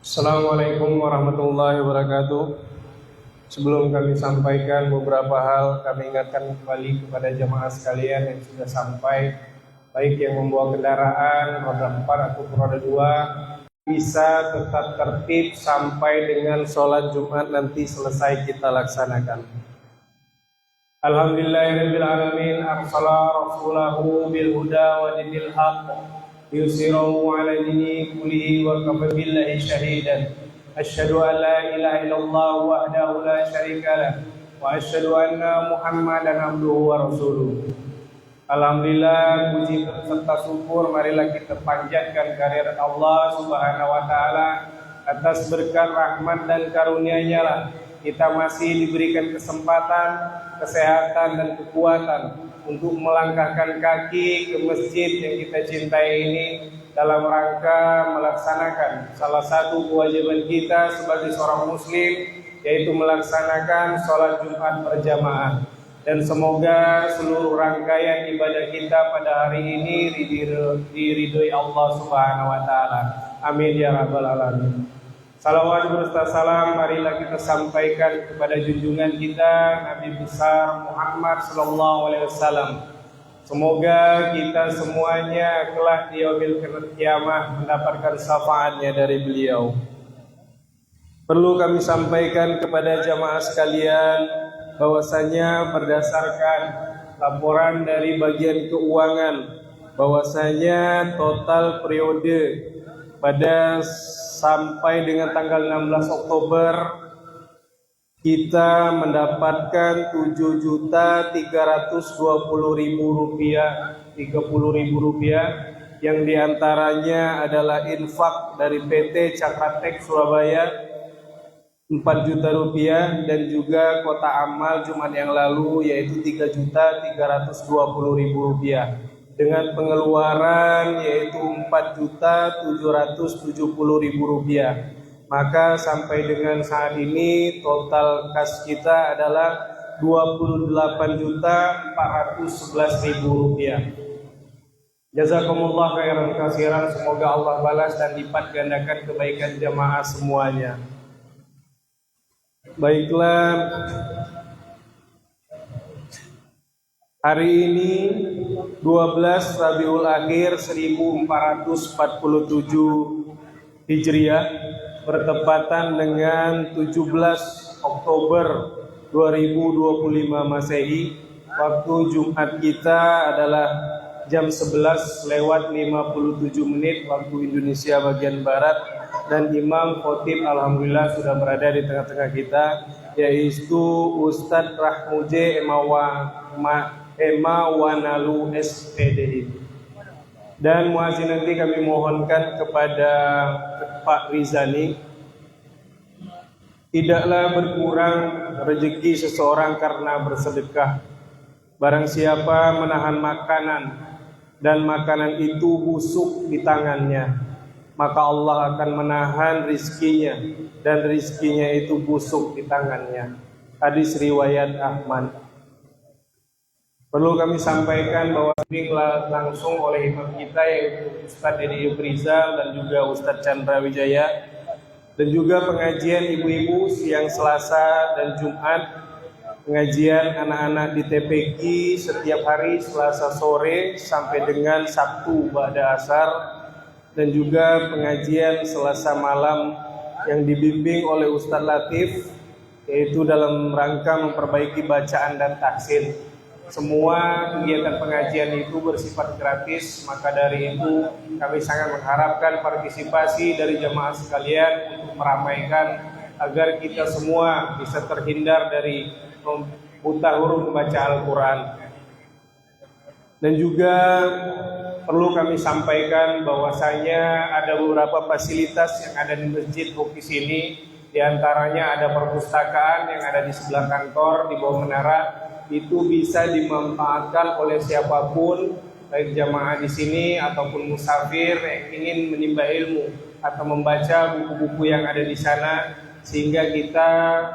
Assalamualaikum warahmatullahi wabarakatuh. Sebelum kami sampaikan beberapa hal, kami ingatkan kembali kepada jemaah sekalian yang sudah sampai, baik yang membawa kendaraan roda 4 atau roda 2, bisa tetap tertib sampai dengan sholat Jumat nanti selesai kita laksanakan. Alhamdulillahirabbil alamin, arsala rasulahu bil huda wa dinil haqq yusirahu ala dini kullihi wa kafa billahi syahidan. Asyhadu an la ilaha illallah wahdahu la syarika lah wa asyhadu anna Muhammadan abduhu wa rasuluh. Alhamdulillah, puji serta syukur marilah kita panjatkan kehadirat Allah Subhanahu wa taala atas berkat rahmat dan karunia-Nya lah kita masih diberikan kesempatan, kesehatan dan kekuatan untuk melangkahkan kaki ke masjid yang kita cintai ini dalam rangka melaksanakan salah satu kewajiban kita sebagai seorang muslim, yaitu melaksanakan sholat Jumat berjamaah. Dan semoga seluruh rangkaian ibadah kita pada hari ini diridhoi Allah Subhanahu wa taala. Amin ya rabbal alamin. Salawat berserta salam marilah kita sampaikan kepada junjungan kita Nabi besar Muhammad sallallahu alaihi wasallam. Semoga kita semuanya kelak di yaumil qiyamah mendapatkan syafaatnya dari beliau. Perlu kami sampaikan kepada jamaah sekalian bahwasanya berdasarkan laporan dari bagian keuangan bahwasanya total periode pada sampai dengan tanggal 16 Oktober kita mendapatkan 7.320.000 rupiah yang diantaranya adalah infak dari PT Cakratek Surabaya 4 juta rupiah dan juga kota amal Jumat yang lalu yaitu 3.320.000 rupiah dengan pengeluaran yaitu 4.770.000 rupiah. Maka sampai dengan saat ini total kas kita adalah 28.411.000 rupiah. Jazakumullah khairan katsiran, semoga Allah balas dan lipat gandakan kebaikan jamaah semuanya. Baiklah, hari ini 12 Rabiul Akhir 1447 Hijriah bertepatan dengan 17 Oktober 2025 Masehi. Waktu Jumat kita adalah jam 11 lewat 57 menit waktu Indonesia bagian Barat, dan Imam Khotib alhamdulillah sudah berada di tengah-tengah kita, yaitu Ustadz Rahmuje Emawanalu SPDI. Dan muazzin nanti kami mohonkan kepada Pak Rizani, tidaklah berkurang rezeki seseorang karena bersedekah. Barang siapa menahan makanan dan makanan itu busuk di tangannya, maka Allah akan menahan rizkinya dan rizkinya itu busuk di tangannya. Hadis riwayat Ahmad. Perlu kami sampaikan bahwa dibimbing langsung oleh imam kita yaitu Ustadz Dedi Ibrizal dan juga Ustadz Chandra Wijaya, dan juga pengajian ibu-ibu siang Selasa dan Jumat, pengajian anak-anak di TPQ setiap hari Selasa sore sampai dengan Sabtu ba'da asar, dan juga pengajian Selasa malam yang dibimbing oleh Ustadz Latif, yaitu dalam rangka memperbaiki bacaan dan tahsin. Semua kegiatan pengajian itu bersifat gratis, maka dari itu kami sangat mengharapkan partisipasi dari jamaah sekalian untuk meramaikan agar kita semua bisa terhindar dari buta huruf membaca Al-Quran. Dan juga perlu kami sampaikan bahwasanya ada beberapa fasilitas yang ada di Masjid Bukis ini, diantaranya ada perpustakaan yang ada di sebelah kantor di bawah menara. Itu bisa dimanfaatkan oleh siapapun, baik jamaah di sini ataupun musafir yang ingin menimba ilmu atau membaca buku-buku yang ada di sana, sehingga kita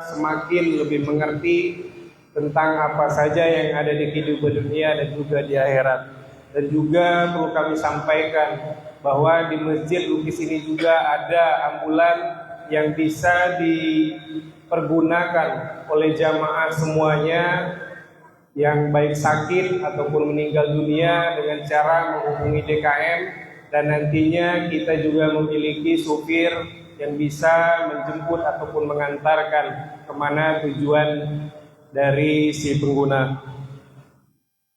semakin lebih mengerti tentang apa saja yang ada di kehidupan dunia dan juga di akhirat. Dan juga perlu kami sampaikan bahwa di Masjid Lukis ini juga ada ambulan yang bisa dipergunakan oleh jamaah semuanya yang baik sakit ataupun meninggal dunia dengan cara menghubungi DKM, dan nantinya kita juga memiliki supir yang bisa menjemput ataupun mengantarkan kemana tujuan dari si pengguna.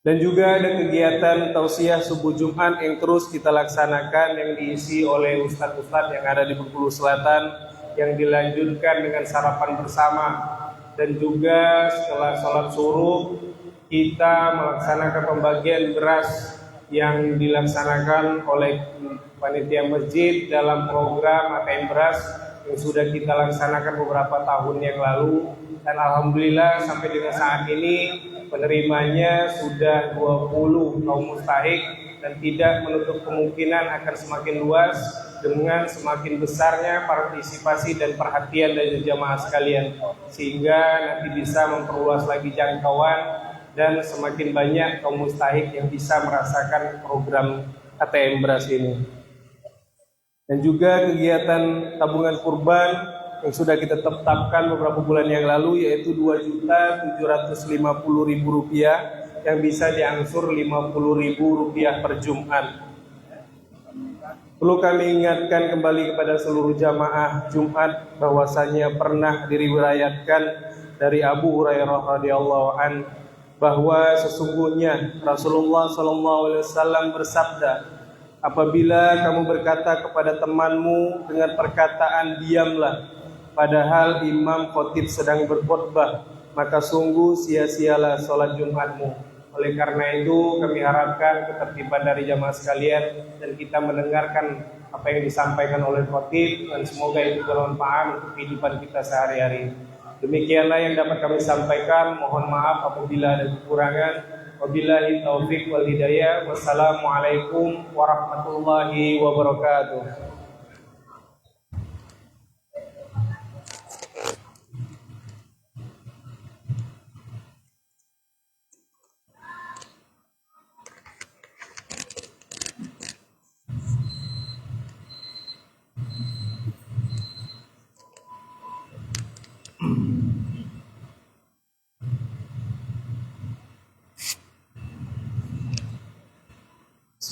Dan juga ada kegiatan tausiah subuh Jumat yang terus kita laksanakan yang diisi oleh ustadz-ustadz yang ada di Bengkulu Selatan, yang dilanjutkan dengan sarapan bersama. Dan juga setelah sholat subuh kita melaksanakan pembagian beras yang dilaksanakan oleh panitia masjid dalam program ATM beras yang sudah kita laksanakan beberapa tahun yang lalu, dan alhamdulillah sampai dengan saat ini penerimanya sudah 20 kaum mustahik, dan tidak menutup kemungkinan akan semakin luas dengan semakin besarnya partisipasi dan perhatian dari jamaah sekalian, sehingga nanti bisa memperluas lagi jangkauan dan semakin banyak kaum mustahik yang bisa merasakan program ATM beras ini. Dan juga kegiatan tabungan kurban yang sudah kita tetapkan beberapa bulan yang lalu, yaitu Rp2.750.000 yang bisa diangsur Rp50.000 per Jumat. Perlu kami ingatkan kembali kepada seluruh jamaah Jumat bahwasanya pernah diriwayatkan dari Abu Hurairah radhiyallahu an bahwa sesungguhnya Rasulullah SAW bersabda, apabila kamu berkata kepada temanmu dengan perkataan diamlah, padahal imam khotib sedang berkhutbah, maka sungguh sia-sialah sholat Jumatmu. Oleh karena itu kami harapkan ketertiban dari jamaah sekalian dan kita mendengarkan apa yang disampaikan oleh khotib, dan semoga itu bermanfaat untuk kehidupan kita sehari-hari. Demikianlah yang dapat kami sampaikan. Mohon maaf apabila ada kekurangan. Wabillahi taufiq wal hidayah. Wassalamualaikum warahmatullahi wabarakatuh.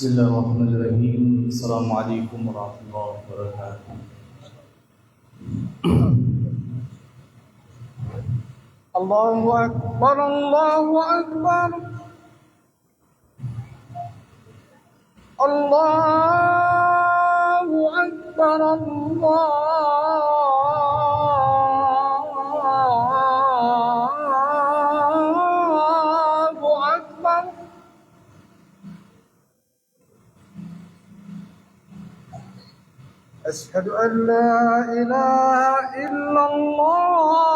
Bismillahirrahmanirrahim. Assalamualaikum warahmatullahi wabarakatuh. Allahu Akbar, Allahu Akbar, Allahu Akbar, Allahu Akbar. Asyhadu an la ilaha illallah.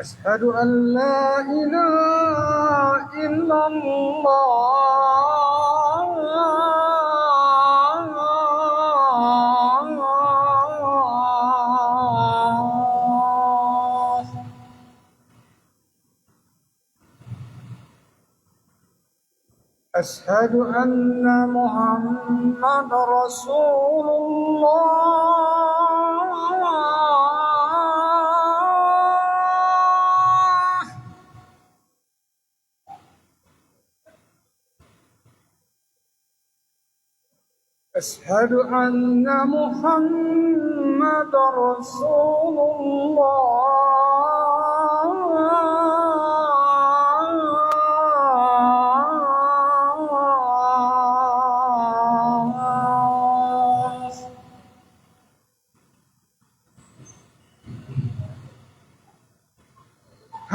Asyhadu an la ilaha illallah. Asyhadu anna Muhammad Rasulullah. Asyhadu anna Muhammad Rasulullah.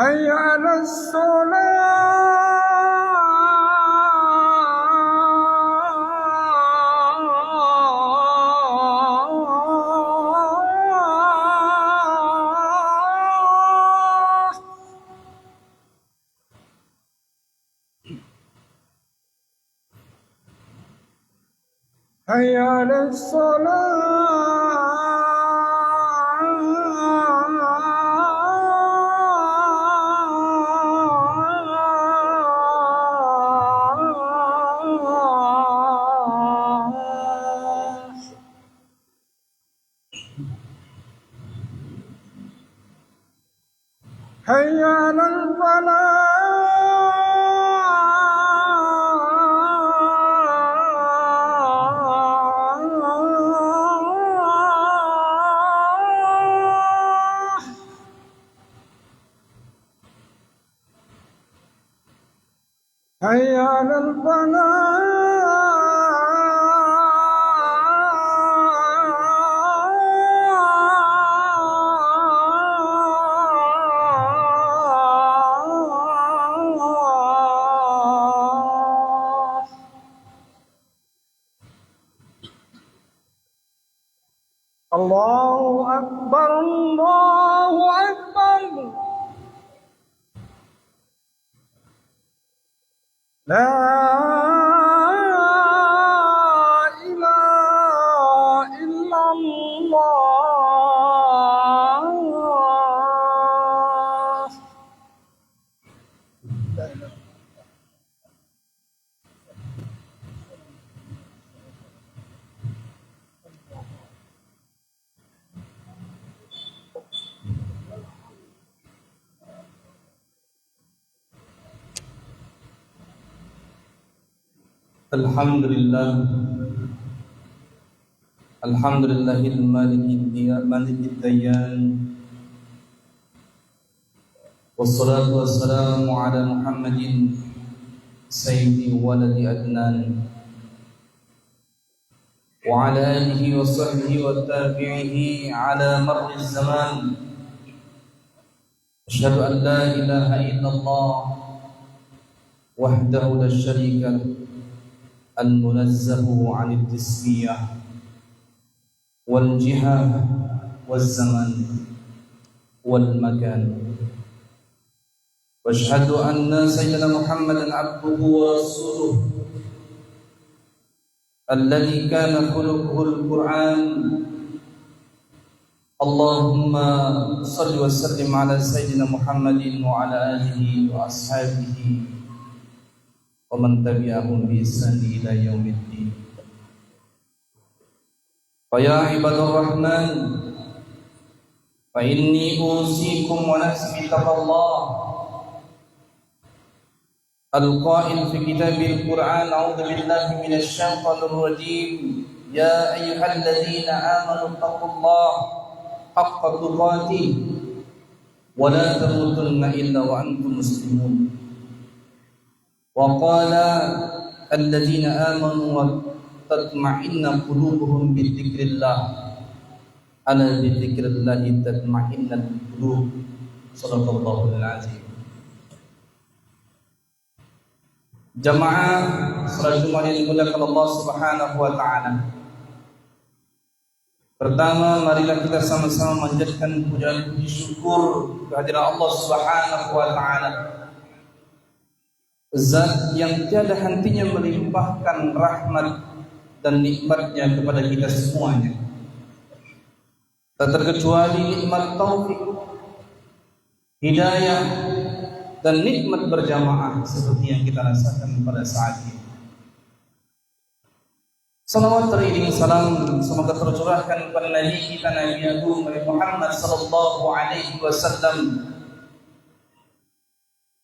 Hayya 'alas shalah. Hayya 'alas shalah. حي على الفلاح حي على الفلاح الله أكبر الله أكبر لا إله إلا الله الحمد لله المالك الديان والصلاة والسلام على محمد سيد ولد أدنان وعلى آله وصحبه وتابعه على مر الزمان. أشهد أن لا إله إلا الله وحده لا شريك له المنزه عن التسمية والجهة والزمن والمكان. واشهد أن سيدنا محمدا عبده ورسوله الذي كان خلقه القرآن. اللهم صل وسلم على سيدنا محمد وعلى آله وأصحابه ومن تبعهم بإحسان إلى يوم الدين. فيا عباد الرحمن فإني أوصيكم ونفسي بتقوى الله القائل في كتاب القرآن: أعوذ بالله من الشيطان الرجيم، يا أيها الذين آمنوا اتقوا الله حق تقاته ولا تموتن إلا وأنتم مسلمون. وقال: الذين آمنوا وتطمئن قلوبهم بذكر الله ألا بذكر الله تطمئن القلوب. صدق الله العظيم. Jamaah salat Jumat yang dimuliakan Allah Subhanahu wa taala. Pertama, marilah kita sama-sama manjatkan puja puji syukur kehadiran Allah Subhanahu wa taala. Zat yang tiada hentinya melimpahkan rahmat dan nikmatnya kepada kita semuanya. Tak terkecuali nikmat taufik, hidayah, dan nikmat berjamaah seperti yang kita rasakan pada saat ini. Salawat teriring salam semoga tercurahkan kepada Nabi kita Nabi Agung Muhammad sallallahu alaihi wasallam.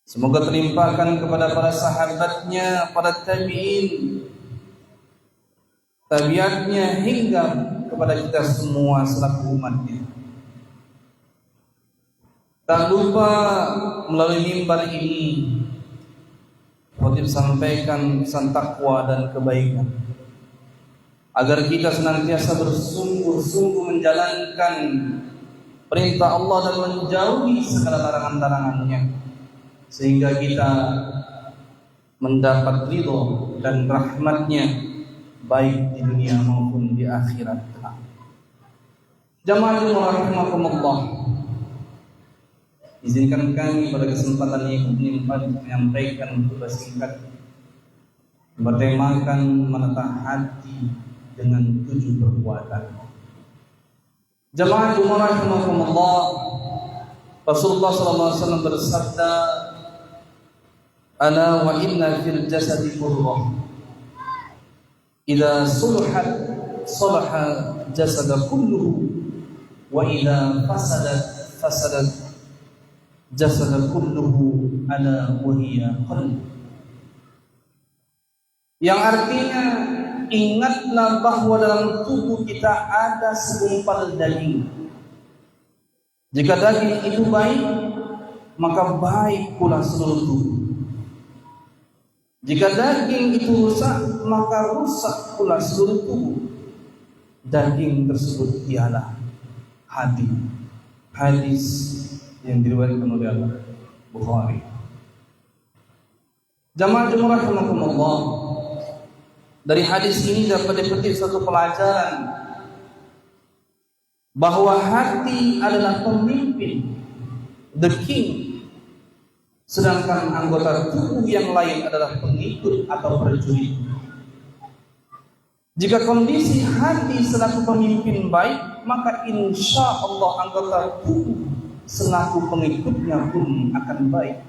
Semoga terlimpahkan kepada para sahabatnya, para tabi'in, tabiatnya hingga kepada kita semua selaku umatnya. Tak lupa melalui mimbar ini khotib sampaikan pesan takwa dan kebaikan agar kita senantiasa bersungguh-sungguh menjalankan perintah Allah dan menjauhi segala larangan-larangannya, sehingga kita mendapat ridho dan rahmatnya baik di dunia maupun di akhirat. Jamaah rahimakumullah, izinkan kami pada kesempatan ini menyampaikan tugas singkat bertemakan menatah hati dengan 7 perbuatan. Jamaah rahimakumullah, Rasulullah SAW bersabda, "Ala wa inna fil jasadi mudghah, idza suluhat salaha jasada kulluhu, wa idza fasadat jasad kulluhu ala wa hiya qalb. Yang artinya ingatlah bahwa dalam tubuh kita ada segumpal daging. Jika daging itu baik, maka baik pula seluruh tubuh. Jika daging itu rusak, maka rusak pula seluruh tubuh. Daging tersebut ialah hati. Hadis yang diriwayatkan oleh Bukhari. Jamaah rahimakumullah, dari hadis ini dapat dipetik satu pelajaran bahwa hati adalah pemimpin, the king, sedangkan anggota tubuh yang lain adalah pengikut atau prajurit. Jika kondisi hati selaku pemimpin baik, maka insya Allah anggota tubuh selaku pengikutnya pun akan baik.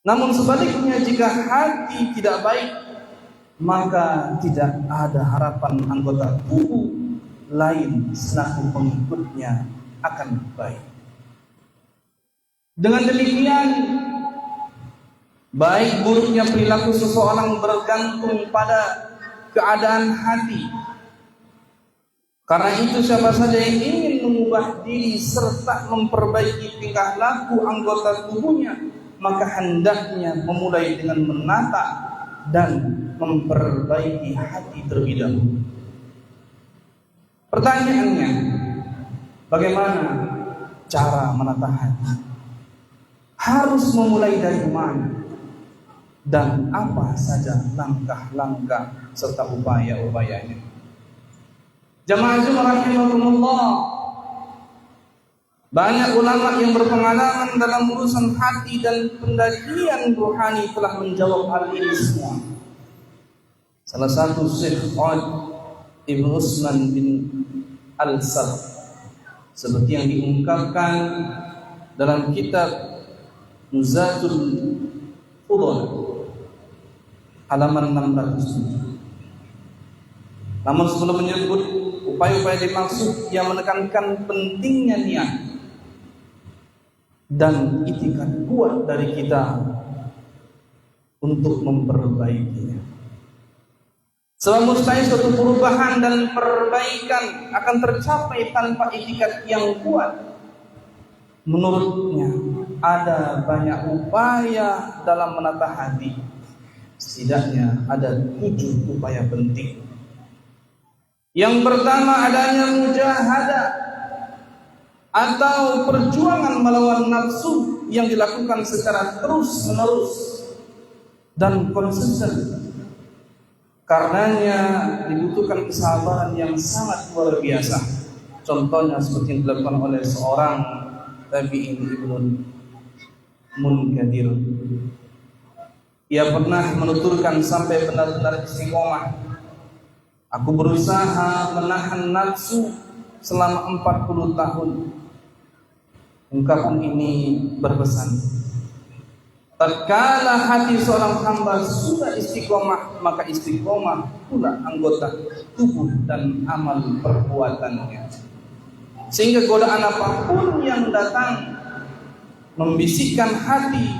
Namun sebaliknya, jika hati tidak baik, maka tidak ada harapan anggota tubuh lain selaku pengikutnya akan baik. Dengan demikian, baik buruknya perilaku seseorang bergantung pada keadaan hati. Karena itu siapa saja yang ingin mengubah diri serta memperbaiki tingkah laku anggota tubuhnya, maka hendaknya memulai dengan menata dan memperbaiki hati terlebih dahulu. Pertanyaannya, bagaimana cara menata hati? Harus memulai dari mana? Dan apa saja langkah-langkah serta upaya-upayanya? Jamaah rahimakumullah, banyak ulama yang berpengalaman dalam urusan hati dan pendakian rohani telah menjawab hal ini semua. Salah satu Syekh Ibn Usman bin Al-Sab, seperti yang diungkapkan dalam kitab Nuzatul Fudul halaman 607. Namun sebelum menyebut upaya-upaya dimaksud, yang menekankan pentingnya niat dan itikad kuat dari kita untuk memperbaikinya. Sebab mustahil suatu perubahan dan perbaikan akan tercapai tanpa itikad yang kuat. Menurutnya ada banyak upaya dalam menata hati. Setidaknya ada 7 upaya penting. Yang pertama, adanya mujahadah atau perjuangan melawan nafsu yang dilakukan secara terus-menerus dan konsisten. Karenanya dibutuhkan kesabaran yang sangat luar biasa. Contohnya seperti yang dilakukan oleh seorang tabi'in Ibnu Munkadir. Ia pernah menuturkan sampai benar-benar istiqomah. Aku berusaha menahan nafsu selama 40 tahun. Ungkapan ini berpesan, tatkala hati seorang hamba sudah istiqomah, maka istiqomah pula anggota tubuh dan amal perbuatannya. Sehingga godaan apapun yang datang membisikkan hati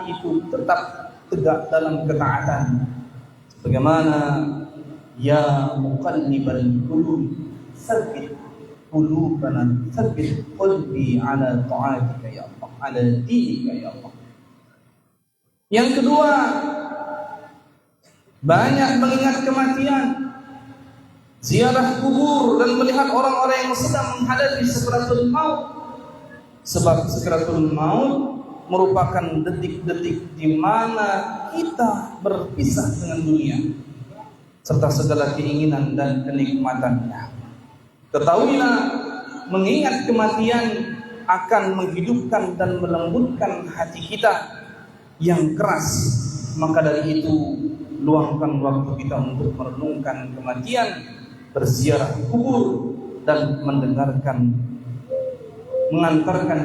itu tetap tegak dalam ketaatan. Bagaimana ya muqallibal qulub tsabbit qulubana tsabbit qalbi ala ta'atika ya Allah, ala dinika ya Allah. Yang kedua, banyak mengingat kematian, ziarah kubur dan melihat orang-orang yang sedang menghadapi sakaratul maut. Sebab sakaratul maut merupakan detik-detik di mana kita berpisah dengan dunia serta segala keinginan dan kenikmatannya. Ketahuilah, mengingat kematian akan menghidupkan dan melembutkan hati kita yang keras. Maka dari itu, luangkan waktu kita untuk merenungkan kematian, berziarah kubur, dan mengantarkan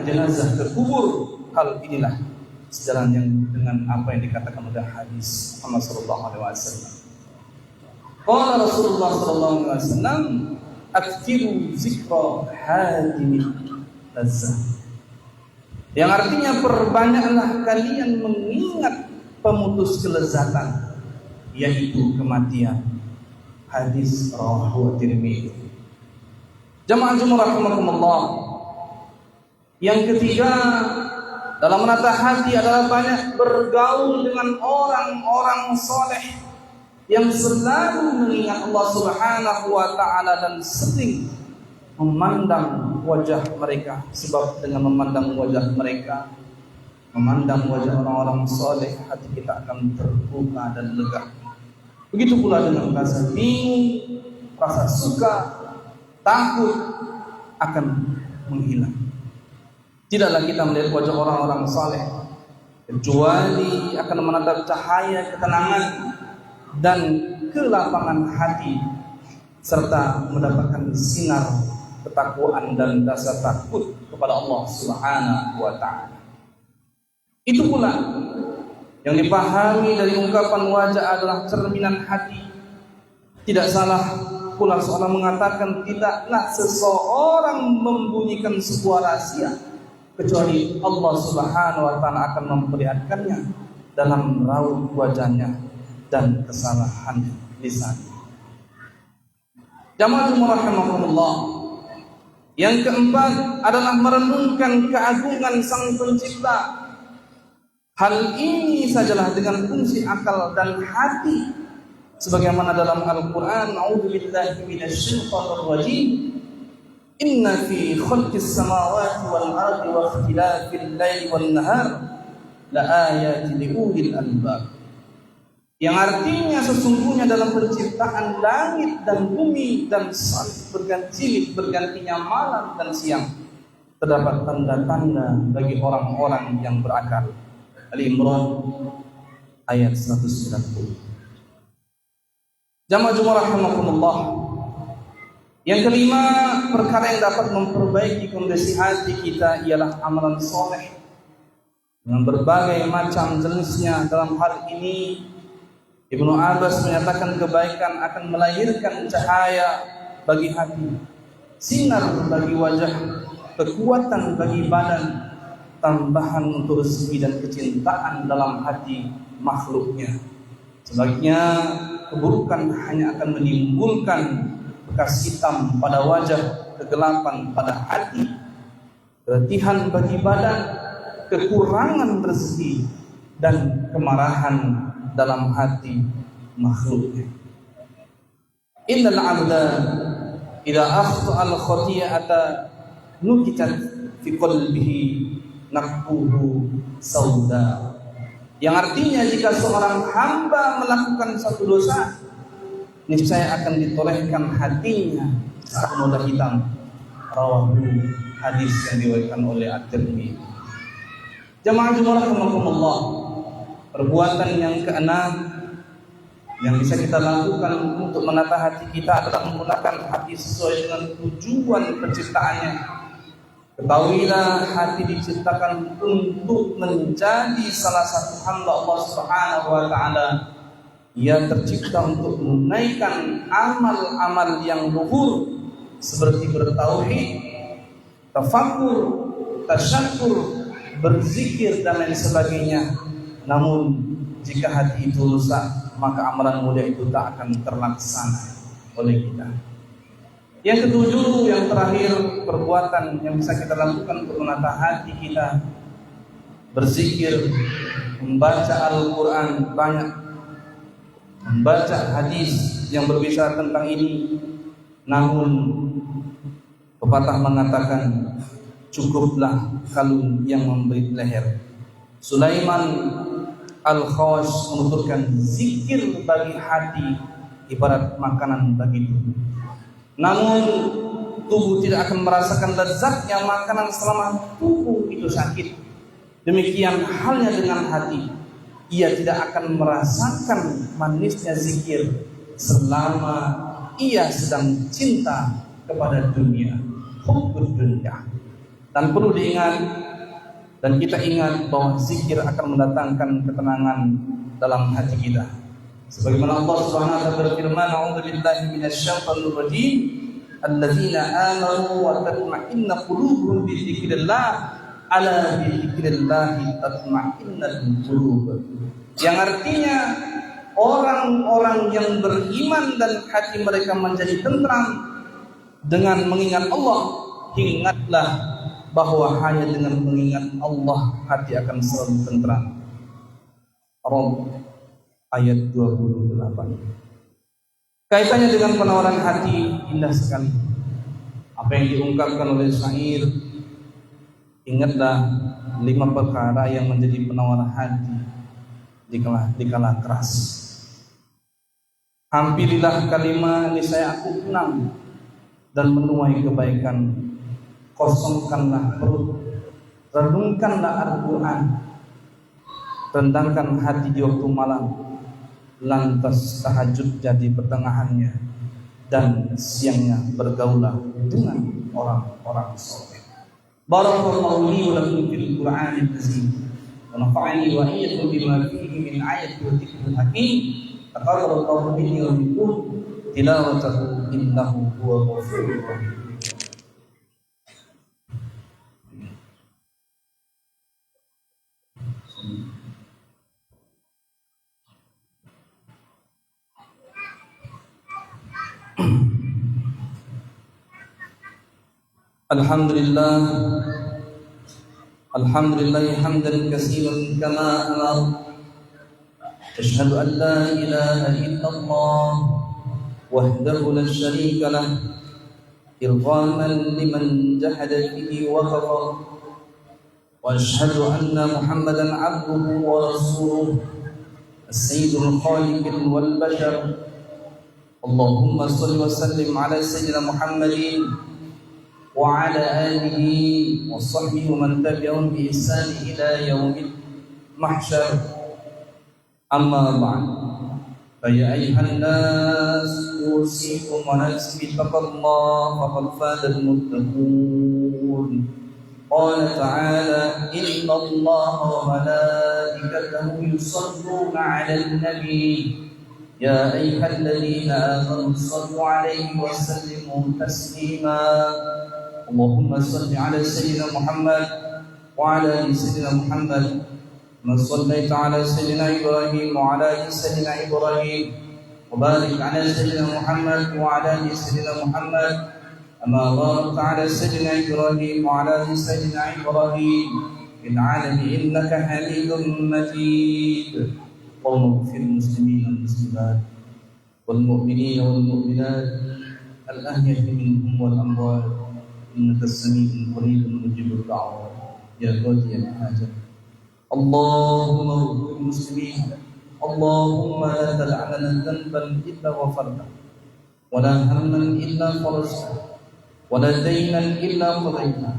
jenazah ke kubur. Hal inilah sejalan yang dengan apa yang dikatakan oleh hadis Muhammad sallallahu alaihi wasallam. Qala Rasulullah sallallahu alaihi wasallam, "Aktsiru zikra hadimil lazzah." yang artinya perbanyaklah kalian mengingat pemutus kelezatan, yaitu kematian. Hadis rawahu Tirmidzi. Jamaah Jumat rahimakumullah. Yang ketiga, dalam menata hati adalah banyak bergaul dengan orang-orang soleh yang selalu mengingat Allah Subhanahu wa ta'ala dan sering memandang wajah mereka. Sebab dengan memandang wajah mereka, memandang wajah orang-orang soleh, hati kita akan terbuka dan lega. Begitu pula dengan rasa bingung, rasa suka, takut akan menghilang. Tidaklah kita melihat wajah orang-orang saleh kecuali akan menatap cahaya ketenangan dan kelapangan hati, serta mendapatkan sinar ketakwaan dan rasa takut kepada Allah Subhanahu wa ta'ala. Itu pula yang dipahami dari ungkapan wajah adalah cerminan hati. Tidak salah pula seorang mengatakan tidaklah seseorang membunyikan sebuah rahasia kecuali Allah Subhanahu wa ta'ala akan memperlihatkannya dalam raut wajahnya dan kesalahan lisannya. Jamaah rahimakumullah. Yang keempat adalah merenungkan keagungan Sang Pencipta. Hal ini sajalah dengan fungsi akal dan hati, sebagaimana dalam Al-Quran, a'udzubillahi minasyaitonir rajim, inna fi khalqis samawati wal ardi wa ikhtilafil laili wan nahar la ayatin liulil albab. Yang artinya sesungguhnya dalam penciptaan langit dan bumi dan salib bergantinya malam dan siang terdapat tanda-tanda bagi orang-orang yang berakal. Al-Imran ayat 190. Jamaah Jumat rahimakumullah. Yang kelima, perkara yang dapat memperbaiki kondisi hati kita ialah amalan soleh dengan berbagai macam jenisnya. Dalam hal ini Ibnu Abbas menyatakan kebaikan akan melahirkan cahaya bagi hati, sinar bagi wajah, kekuatan bagi badan, tambahan untuk rezeki dan kecintaan dalam hati makhluknya. Sebaliknya, keburukan hanya akan menimbulkan bekas hitam pada wajah, kegelapan pada hati, keletihan bagi badan, kekurangan rezeki, dan kemarahan dalam hati makhluknya. Innal 'abda idza akhta'a al-khati'ata nukitat fi qalbihi naqbuhu sauda. Yang artinya jika seorang hamba melakukan satu dosa, niscaya akan ditorehkan hatinya noda hitam. Rawahu, hadis yang diriwayatkan oleh At-Tirmidzi. Jamaah Jumat rahimakumullah. Perbuatan yang keenam yang bisa kita lakukan untuk menata hati kita adalah menggunakan hati sesuai dengan tujuan penciptaannya. Ketahuilah, hati diciptakan untuk menjadi salah satu hamba Allah Subhanahu wa ta'ala. Ia tercipta untuk menunaikan amal-amal yang luhur seperti bertauhid, tafakkur, tasyakkur, berzikir dan lain sebagainya. Namun jika hati itu rusak, maka amalan mulia itu tak akan terlaksana oleh kita. Yang ketujuh, yang terakhir, perbuatan yang bisa kita lakukan untuk menata hati kita, berzikir, membaca Al-Quran banyak, membaca hadis yang berbicara tentang ini. Namun pepatah mengatakan, cukuplah kalung yang memberi leher. Sulaiman Al-Khawash menuturkan, zikir bagi hati ibarat makanan bagi tubuh. Namun tubuh tidak akan merasakan lezatnya makanan selama tubuh itu sakit. Demikian halnya dengan hati, ia tidak akan merasakan manisnya zikir selama ia sedang cinta kepada dunia, hubbud dunya. Dan perlu diingat dan kita ingat bahwa zikir akan mendatangkan ketenangan dalam hati kita. Sebagaimana Allah Subhanahu wa taala berfirman, "A'udzubillahi minasyaitonir rajim. Alladzina amanu wa tatma'innu qulubuhum bi dzikrillah ala bi dzikrillah tatma'innul qulub. Yang artinya orang-orang yang beriman dan hati mereka menjadi tentram dengan mengingat Allah, ingatlah bahwa hanya dengan mengingat Allah hati akan selalu tentram. Rom ayat 28. Kaitannya dengan penawaran hati indah sekali. Apa yang diungkapkan oleh syair, ingatlah 5 perkara yang menjadi penawar hati dikala keras. Hampirilah kalimah niscaya aku tenang dan menuai kebaikan. Kosongkanlah perut, renungkanlah Al-Quran, rendangkan hati di waktu malam, lantas tahajud jadi pertengahannya, dan siangnya bergaulah dengan orang-orang soleh. Barakallahu li wa lakum fil Qur'anil azim wa nafa'ani wa iyyakum bima fihi min ayati wa dzikril hakim. Taqabbalallahu minni wa minkum tilawatahu innahu huwal ghafurur rahim. Alhamdulillah hamdan katsiran kama amar. Asyhadu an la ilaha illallah wahdahu la syarika lah irghaman liman jahada bihi wa kafar. Wa asyhadu anna Muhammadan abduhu wa rasuluh as-sayyidul khaliqin wal bashar. Allahumma shalli wa sallim ala sayyidina Muhammadin wa ala alihi wa sahbihi wa man tabi'ahum bi ihsan ila yaumil mahsyar. Amma ba'd. Fa ya ayyuhan nas usikum wa nafsi bi taqwallah faqad fazal muttaqun. Qala ta'ala inna Allaha wa malaikatahu yusalluna 'alan nabi ya ayyuhalladzina amanu sallu 'alaihi wa sallimu taslima. Allahumma salli 'ala sayyidina Muhammad wa 'ala ali sayyidina Muhammad kama shallaita 'ala sayyidina Ibrahim wa 'ala ali sayyidina Ibrahim wa barik 'ala sayyidina Muhammad wa 'ala ali sayyidina Muhammad kama barakta 'ala sayyidina Ibrahim wa 'ala ali sayyidina Ibrahim fil 'alamin innaka Hamidum Majid. Allahumma ighfir lil muslimin wal muslimat wal mu'minin wal mu'minat al ahya'i minhum wal amwat innaka as-sami'ul qaribun mujibud da'wat ya qadiyal hajat. Allahumma ighfir lil muslimin. Allahumma la tad'a lana dhanban illa ghafartahu wa la hamman illa farajtahu wa la daynan illa qadaytahu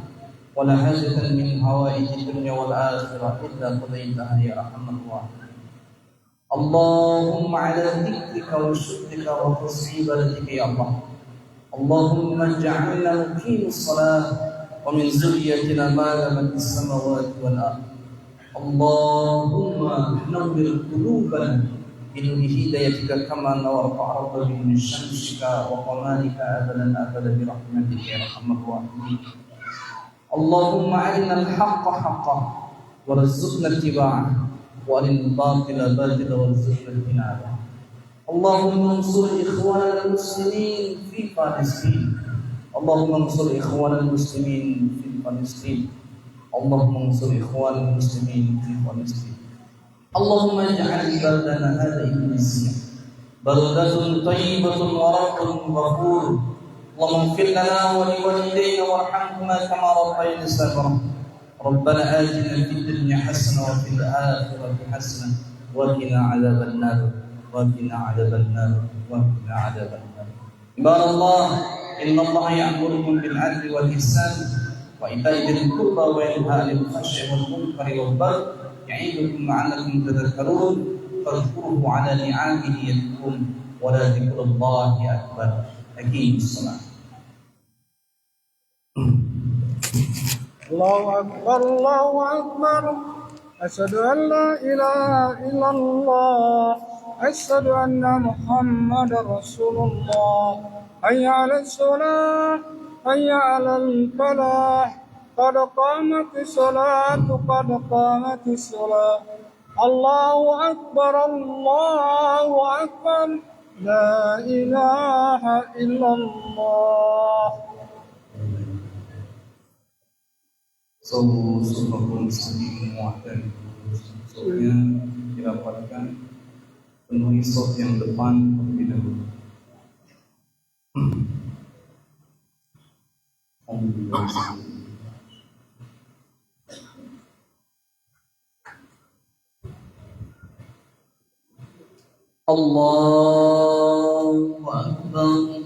wa la hajatan min hawaijid dunya wal akhirah illa qadaytaha ya arhamar rahimin. Allahumma ala dzikrika wa syukrika wa husni ibadatika ya Allah. Allahumma ij'alna muqimis salah wa min zurriyyatina ma malakat as-samawati wal ardh. Allahumma nawwir qulubana bi hidayatika kama nawwarta arda bi syamsika wa qamarika abadan abada bi rahmatika ya arhamar rahimin. Allahumma arina al-haqqa haqqan warzuqna ittiba'ahu wa arina al-batila batila warzuqna ijtinabah. Allahumma ansur ikhwana al-muslimin fi Palestin. Allahumma ansur ikhwana al-muslimin fi Palestin. Allahumma ansur ikhwana al-muslimin fi Palestin. Allahumma ij'al baladana hadha Indonesia baldatun thayyibatun wa rabbun ghafur. Allahumma ighfir lana wa liwalidayna warhamhuma kama rabbayana saghira. Rabbana atina fid dunya hasanah wa fil akhirati hasanah wa qina 'adzaban nar. وقنا عذاب النار وقنا عذاب النار. عباد الله إن الله يأمركم بالعدل والإحسان وإيتاء ذي القربى وينهى عن الفحشاء والمنكر والبغي يعظكم لعلكم تذكرون. فاذكروه على نعمه يذكركم ولذكر الله أكبر. أقيموا الصلاة. الله أكبر الله أكبر أشهد أن لا إله إلا الله أشهد أن محمد رسول الله. حي على الصلاة حي على الفلاح قد قامت الصلاة قد قامت الصلاة الله أكبر الله أكبر لا إله إلا الله. Sunnahul muslimin mu'adan. Maksudnya dirapatkan penuhi shaf yang depan terlebih dahulu. Allahu Akbar.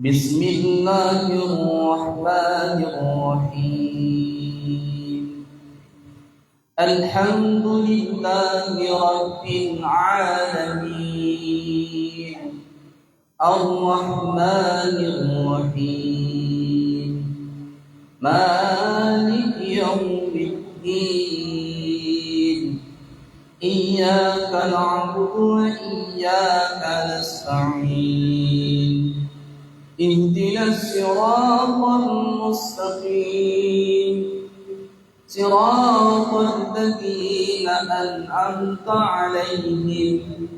Bismillahirrahmanirrahim. Alhamdulillahi rabbil alamin. Ar-Rahmanir Rahim. Maliki yaumiddin. Iyyaka na'budu wa iyyaka nasta'in. Ihdinas siratal mustaqim. Siratal ladzina an'amta 'alaihim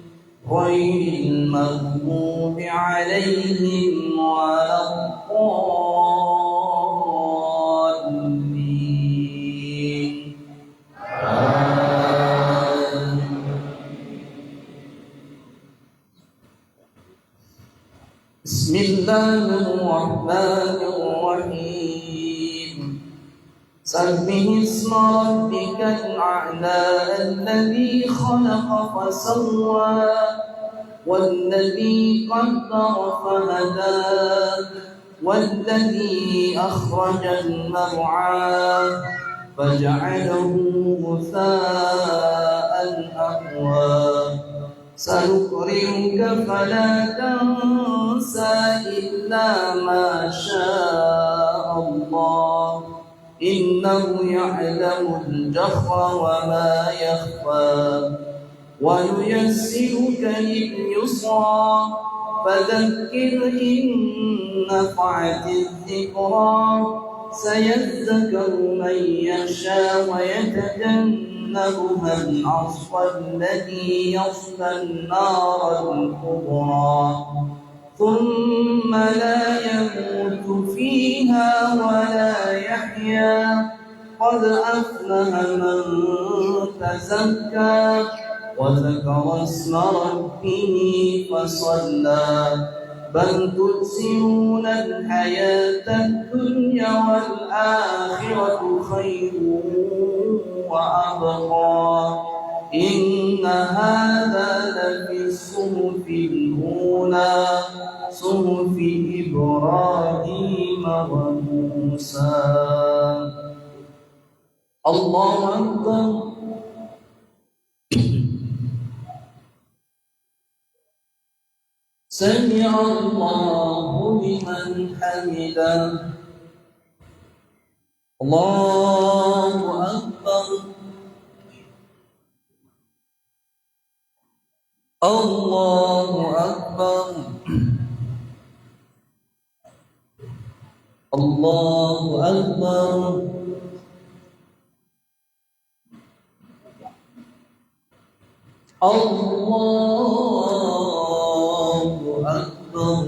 ghairil maghdubi 'alaihim waladdallin. Bismillahirrahmanirrahim. Sabbih isma rabbikal a'la alladhi khalaqa fasawwa walladhi qaddara fahada walladhi akhrajal mar'a faj'alahu ghutha'an ahwa. Sanukrimuka fala tansa illa ma syaa Allah. Innahu ya'lamul jahra wa ma yakhfa. Wa nuyassiruka lil yusra fadhakkir in nafa'atiz dhikra. Sayadhakkaru man yakhsha wa yatajannabuha al-'ashqa alladhi yasla an-nara al-kubra. ثم لا يموت فيها ولا يحيا. قد أفلح من تزكى وذكر اسم ربه فصلى. بل تؤثرون الحياة الدنيا والآخرة خير وأبقى. إن هذا لفي الصحف الأولى صحف إبراهيم وموسى. الله أكبر. سمع الله لمن حمده. الله أكبر. الله أكبر. الله أكبر. الله أكبر.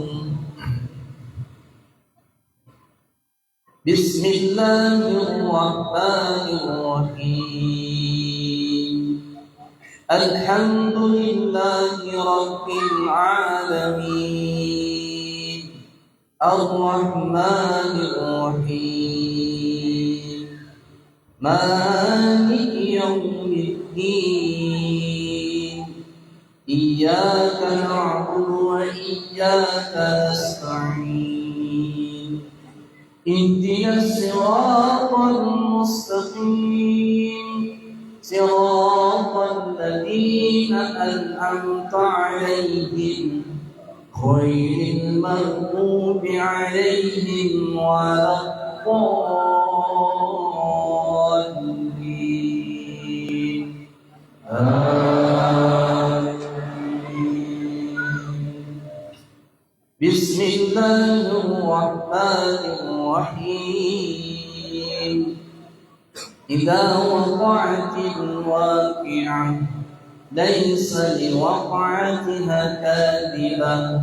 بسم الله الرحمن الرحيم. الحمد لله رب العالمين. الرحمن الرحيم. مالك يوم الدين. إياك نعبد وإياك نستعين. اهدنا الصراط المستقيم. صراط الذين أنعمت عليهم غير المغضوب عليهم ولا الضالين آمين. بسم الله الرحمن الرحيم إذا وقعت الواقعة ليس لوقعتها كاذبة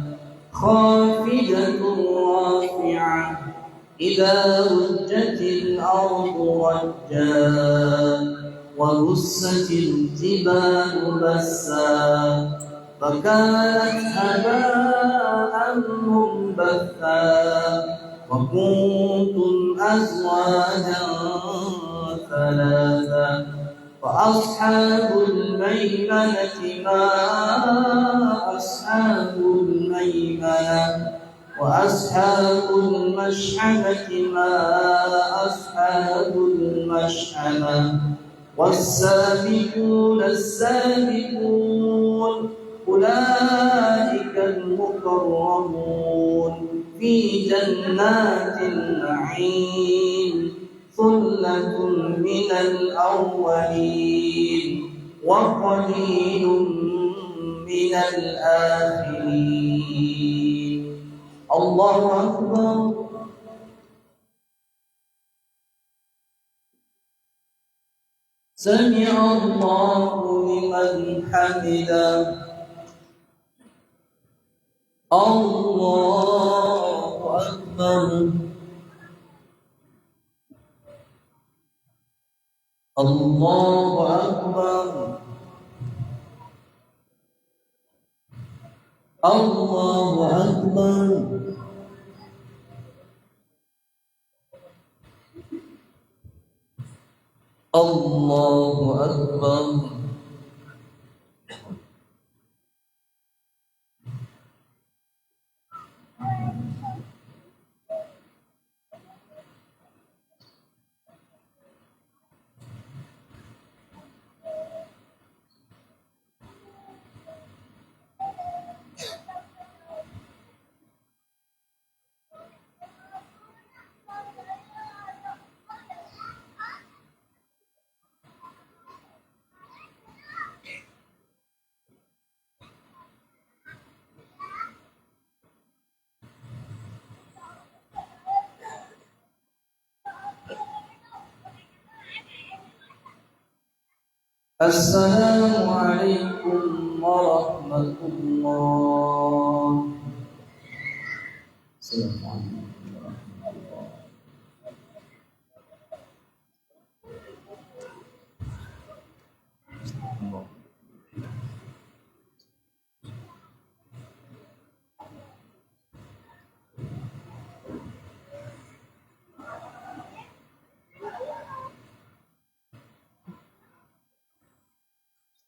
خافضة رافعة إذا رجت الأرض رجا وبست الجبال بسا فكانت هباء منبثا وكنتم أزواجا ثلاثا فأصحاب الميمنة ما أصحاب الميمنة وأصحاب المشأمة ما أصحاب المشأمة والسابقون السابقون أولئك المقربون في جنات النعيم ثلة من الأولين وقليل من الآخرين الله أكبر سمع الله لمن حمده الله أكبر الله أكبر الله أكبر الله أكبر السلام عليكم ورحمة الله. السلام عليكم ورحمة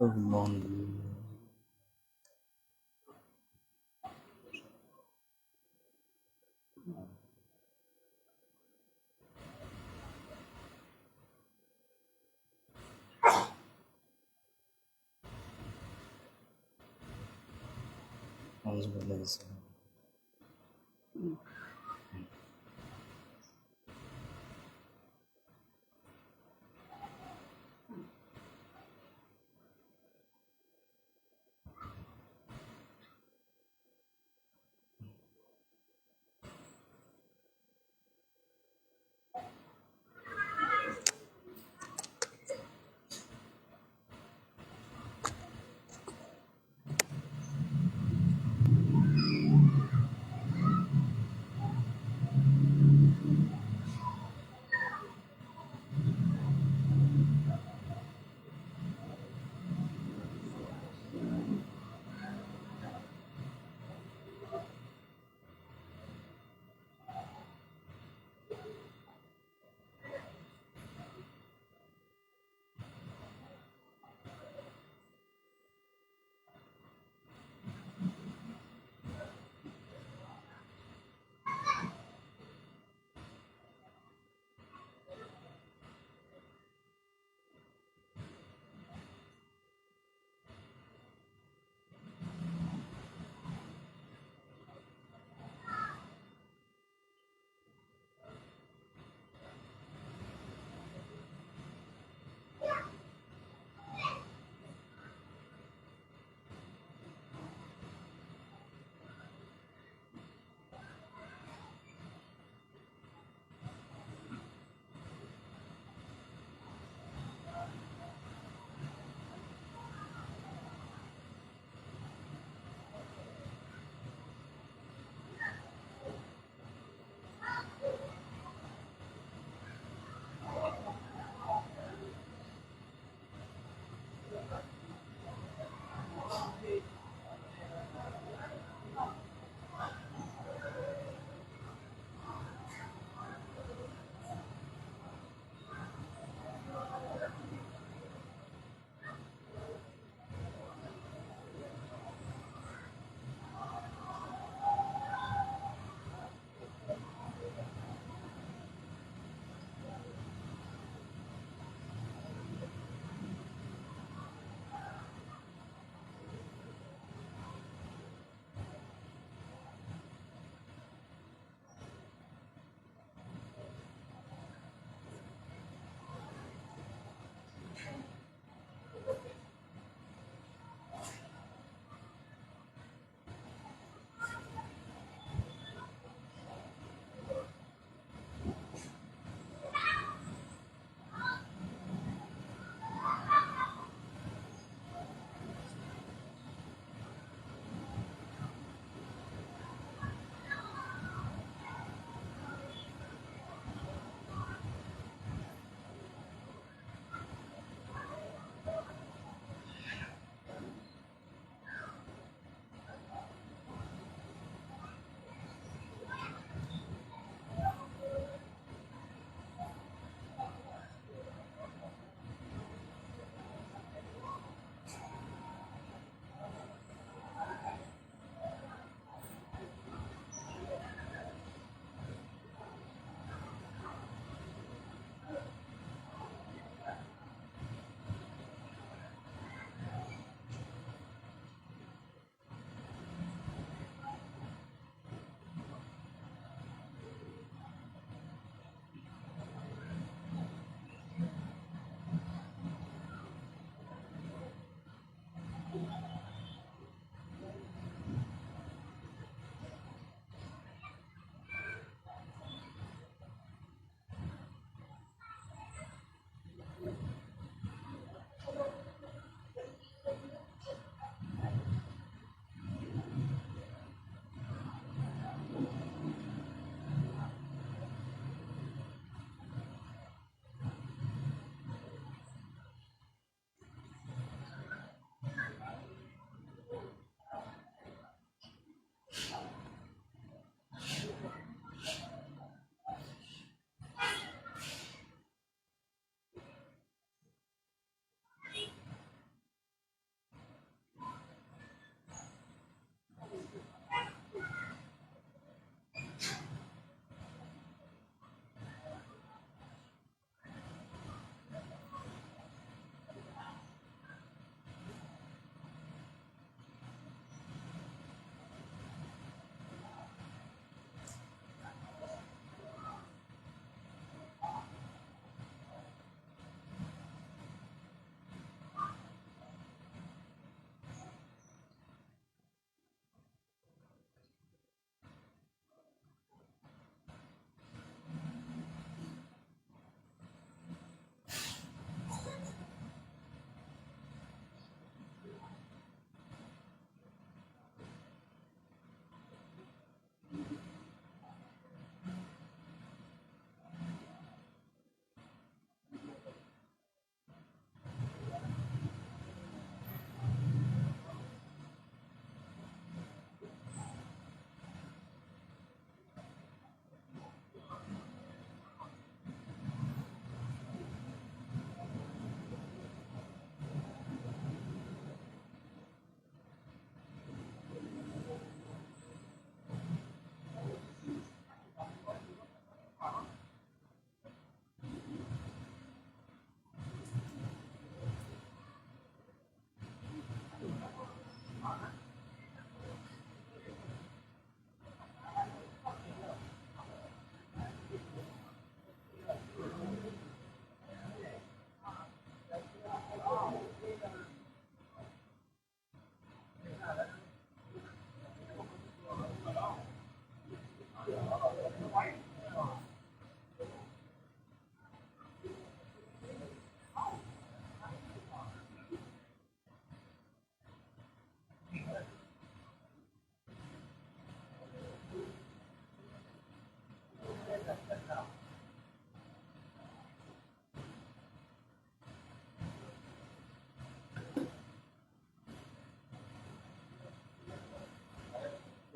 الله.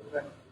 Bukan.